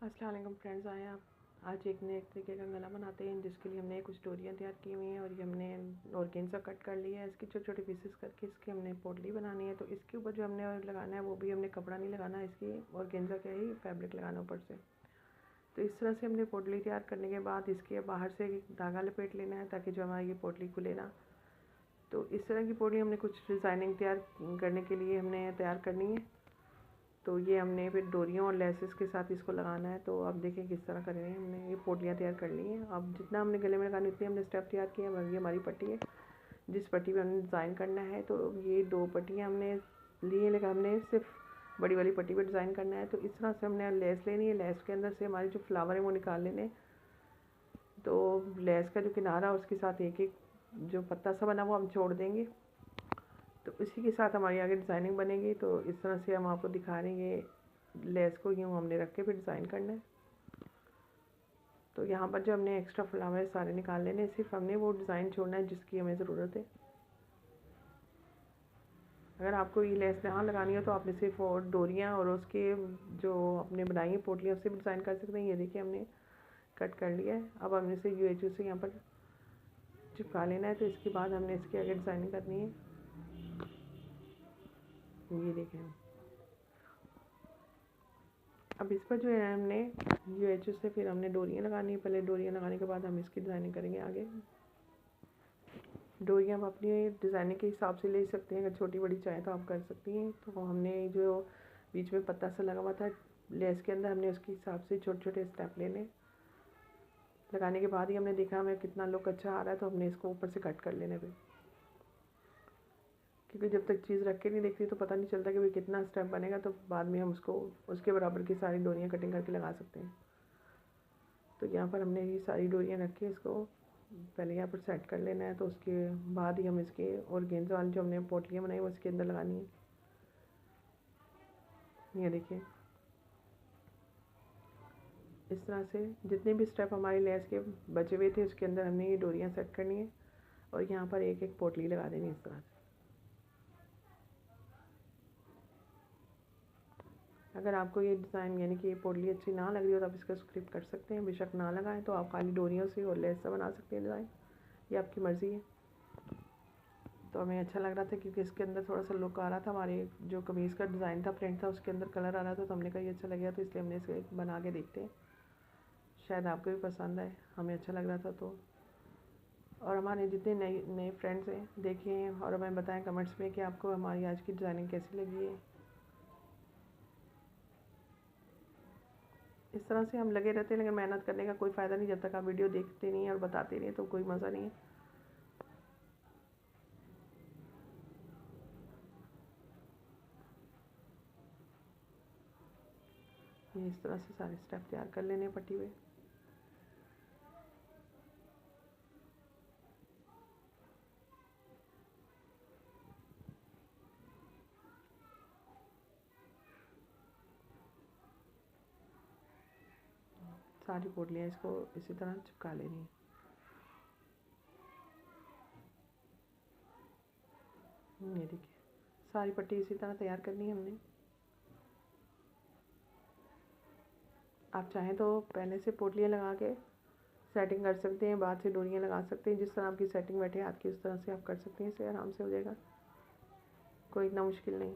अस्सलाम वालेकुम फ्रेंड्स, आए आप आज एक नए तरीके का गला बनाते हैं, जिसके लिए हमने कुछ डोरियाँ तैयार की हुई हैं और ये हमने ऑर्गेन्जा कट कर लिया है। इसकी छोटे छोटे पीसेस करके इसकी हमने पोटली बनानी है। तो इसके ऊपर जो हमने लगाना है वो भी हमने कपड़ा नहीं लगाना, इसकी ऑर्गेन्जा का ही फैब्रिक लगाना ऊपर से। तो इस तरह से हमने पोटली तैयार करने के बाद इसके बाहर से धागा लपेट लेना है ताकि जो हमारी ये पोटली खुले ना। तो इस तरह की पोटली हमने कुछ डिज़ाइनिंग तैयार करने के लिए हमने तैयार करनी है। तो ये हमने फिर डोरियों और लेसेस के साथ इसको लगाना है। तो अब देखें किस तरह कर रहे हैं। हमने ये पोटलियाँ तैयार कर ली हैं। अब जितना हमने गले में लगानी उतनी हमने स्टेप तैयार किया है। ये हमारी पट्टी है, जिस पट्टी पे हमने डिज़ाइन करना है। तो ये 2 पट्टियाँ हमने ली हैं, लेकिन हमने सिर्फ बड़ी वाली पट्टी पे डिज़ाइन करना है। तो इस तरह से हमने लेस लेनी है। लेस के अंदर से हमारे जो फ्लावर है वो निकाल लेने। तो लेस का जो किनारा उसके साथ एक एक जो पत्ता सा बना वो हम छोड़ देंगे। तो इसी के साथ हमारी आगे डिज़ाइनिंग बनेगी। तो इस तरह से हम आपको दिखा रहे हैं, लेस को यूँ हमने रख के फिर डिज़ाइन करना है। तो यहाँ पर जो हमने एक्स्ट्रा फ्लावर सारे निकाल लेने, सिर्फ हमने वो डिज़ाइन छोड़ना है जिसकी हमें ज़रूरत है। अगर आपको ये लेस यहाँ लगानी हो तो आपने सिर्फ और डोरियाँ और उसके जो अपने बनाई है पोटलियाँ उससे भी डिज़ाइन कर सकते हैं। ये देखिए हमने कट कर लिया है। अब हमने इसे UHU से यहाँ पर चिपका लेना है। तो इसके बाद हमने इसके आगे डिज़ाइनिंग करनी है। ये देखें, अब इस पर जो है हमने UHU से फिर हमने डोरियाँ लगानी है। पहले डोरियाँ लगाने के बाद हम इसकी डिज़ाइनिंग करेंगे आगे। डोरियाँ आप अपनी डिज़ाइनिंग के हिसाब से ले सकते हैं, अगर छोटी बड़ी चाहें तो आप कर सकती हैं। तो हमने जो बीच में पत्ता सा लगा हुआ था लेस के अंदर, हमने उसके हिसाब से छोटे छोटे स्टेप लेने। लगाने के बाद ही हमने देखा हमें कितना लुक अच्छा आ रहा है, तो हमने इसको ऊपर से कट कर लेने पे, क्योंकि जब तक चीज़ रख के नहीं देखती तो पता नहीं चलता कि भाई कितना स्टेप बनेगा। तो बाद में हम उसको उसके बराबर की सारी डोरियाँ कटिंग करके लगा सकते हैं। तो यहाँ पर हमने ये सारी डोरियाँ रख के इसको पहले यहाँ पर सेट कर लेना है। तो उसके बाद ही हम इसके ऑर्गेन्जा वाली जो हमने पोटलियाँ बनाई वो इसके अंदर लगानी है। ये देखिए, इस तरह से जितने भी स्टेप हमारे लेस के बचे हुए थे उसके अंदर हमने ये डोरियाँ सेट करनी है और यहाँ पर एक एक पोटली लगा देनी इस तरह से। अगर आपको ये डिज़ाइन यानी कि ये पोटली अच्छी ना लग रही हो तो आप इसका स्किप कर सकते हैं। बेशक ना लगाएं तो आप खाली डोरियों से और लेस से बना सकते हैं डिज़ाइन, ये आपकी मर्ज़ी है। तो हमें अच्छा लग रहा था क्योंकि इसके अंदर थोड़ा सा लुक आ रहा था। हमारे जो कमीज़ का डिज़ाइन था, प्रिंट था, उसके अंदर कलर आ रहा था। तो हमने कहा ये अच्छा लगेगा, तो इसलिए हमने इसे बना के देखते हैं, शायद आपको भी पसंद आए। हमें अच्छा लग रहा था। तो और हमारे जितने नए नए फ्रेंड्स हैं देखें और हमें बताएं कमेंट्स में कि आपको हमारी आज की डिज़ाइनिंग कैसी लगी है। इस तरह से हम लगे रहते हैं, लेकिन मेहनत करने का कोई फ़ायदा नहीं जब तक आप वीडियो देखते नहीं हैं और बताते नहीं हैं, तो कोई मज़ा नहीं है। ये इस तरह से सारे स्टेप तैयार कर लेने हैं पट्टी पे। सारी पोटलियाँ इसको इसी तरह चिपका लेनी है। ये देखिए, सारी पट्टी इसी तरह तैयार करनी है हमने। आप चाहें तो पहले से पोटलियाँ लगा के सेटिंग कर सकते हैं, बाद से डोरियाँ लगा सकते हैं। जिस तरह आपकी सेटिंग बैठे हाथ की उस तरह से आप कर सकते हैं। इसे आराम से हो जाएगा, कोई इतना मुश्किल नहीं।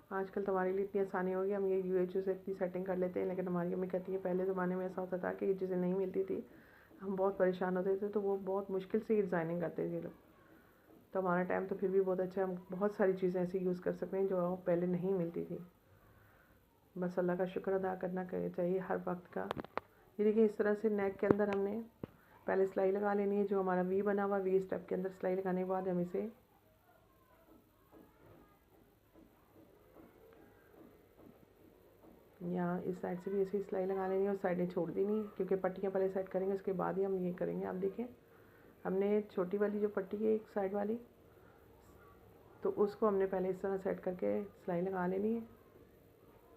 आजकल तो हमारे लिए इतनी आसानी हो गई, हम ये UHU से इतनी सेटिंग कर लेते हैं। लेकिन हमारी अम्मी कहती है पहले ज़माने में ऐसा होता था कि ये चीज़ें नहीं मिलती थी, हम बहुत परेशान होते थे, तो वो बहुत मुश्किल से डिज़ाइनिंग करते थे लोग। तो हमारा टाइम तो फिर भी बहुत अच्छा है, हम बहुत सारी चीज़ें ऐसी यूज़ कर सकते हैं जो पहले नहीं मिलती थी। बस अल्लाह का शुक्र अदा करना चाहिए हर वक्त का। ये देखिए, इस तरह से नेक के अंदर हमने पहले सिलाई लगा लेनी है। जो हमारा वी बना हुआ, वी स्टेप के अंदर सिलाई लगाने के बाद हम इसे यहाँ इस साइड से भी ऐसी सिलाई लगा लेनी है और साइडें छोड़ देनी है, क्योंकि पट्टियाँ पहले सेट करेंगे उसके बाद ही हम ये करेंगे। आप देखें, हमने छोटी वाली जो पट्टी है एक साइड वाली, तो उसको हमने पहले इस तरह सेट करके सिलाई लगा लेनी है।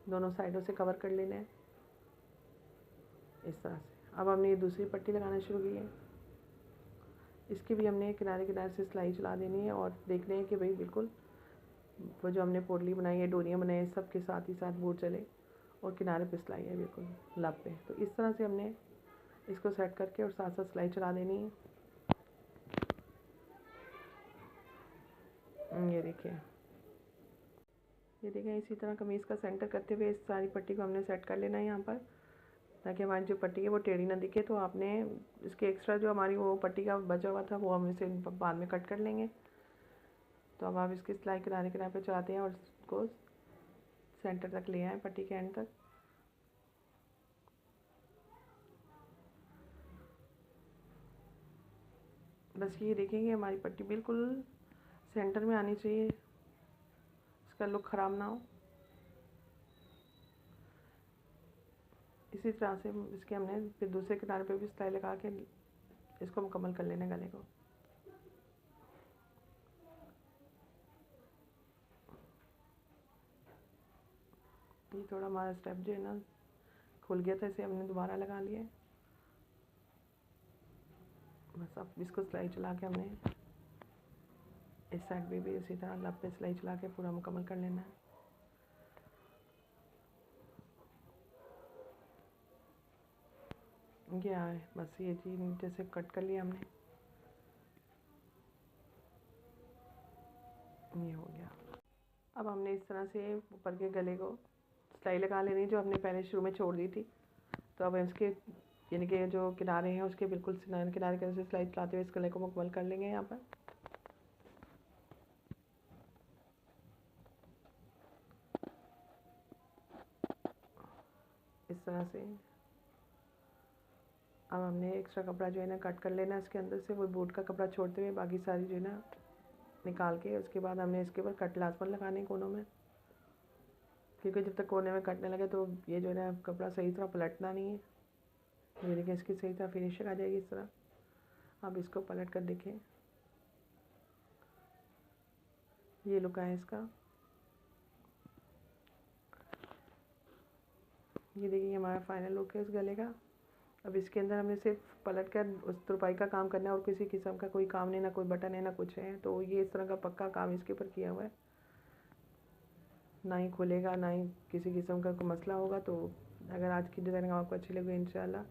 दोनों साइडों से कवर कर लेना है इस तरह से। अब हमने ये दूसरी पट्टी लगाना शुरू की है। इसकी भी हमने किनारे किनारे से सिलाई चला देनी है और देखने है कि भाई बिल्कुल वो जो हमने पोटली बनाई है, डोरियाँ बनाई है, सब के साथ ही साथ बूट चले और किनारे पे सिलाई है बिल्कुल लब पे। तो इस तरह से हमने इसको सेट करके और साथ साथ सिलाई चला देनी है। ये देखें इसी तरह कमीज़ का सेंटर करते हुए इस सारी पट्टी को हमने सेट कर लेना है यहाँ पर, ताकि हमारी जो पट्टी है वो टेढ़ी ना दिखे। तो आपने इसके एक्स्ट्रा जो हमारी वो पट्टी का बचा हुआ था वो हम इसे बाद में कट कर लेंगे। तो अब आप इसकी सिलाई किनारे किनारे पे चलाते हैं और इसको सेंटर तक ले आए, पट्टी के एंड तक। बस ये देखेंगे हमारी पट्टी बिल्कुल सेंटर में आनी चाहिए, इसका लुक ख़राब ना हो। इसी तरह से इसके हमने फिर दूसरे किनारे पे भी सिलाई लगा के इसको मुकम्मल कर लेना गले को। ये थोड़ा हमारा स्टेप जो है ना खुल गया था, इसे हमने दोबारा लगा लिया। बस अब इसको सिलाई चला के हमने इस साइड पे भी इसी तरह लब पे सिलाई चला के पूरा मुकम्मल कर लेना है। ये है बस, ये चीज़ नीचे से कट कर लिया हमने, ये हो गया। अब हमने इस तरह से ऊपर के गले को सिलाई लगा लेनी जो हमने पहले शुरू में छोड़ दी थी। तो अब इसके यानी कि जो किनारे हैं उसके बिल्कुल किनारे से सिलाई चलाते हुए इस गले को मुकम्मल कर लेंगे यहाँ पर। इस तरह से अब हमने एक्स्ट्रा कपड़ा जो है ना कट कर लेना इसके अंदर से, वो बूट का कपड़ा छोड़ते हुए बाकी सारी जो है ना निकाल के उसके बाद हमने इसके ऊपर कट लाजमन लगाने कोनों में, क्योंकि जब तक कोने में कटने लगे तो ये जो है ना कपड़ा सही तरह पलटना नहीं है। ये देखिए इसकी सही तरह फिनिशिंग आ जाएगी इस तरह। अब इसको पलट कर देखें, ये लुक है इसका। ये देखिए हमारा फाइनल लुक है इस गले का। अब इसके अंदर हमने सिर्फ पलट कर उस तुरपाई का काम करना है और किसी किस्म का कोई काम नहीं, ना कोई बटन है ना कुछ है। तो ये इस तरह का पक्का काम इसके ऊपर किया हुआ है, ना ही खुलेगा ना ही किसी किस्म का कोई मसला होगा। तो अगर आज की डिज़ाइनिंग आपको अच्छी लगी इंशाल्लाह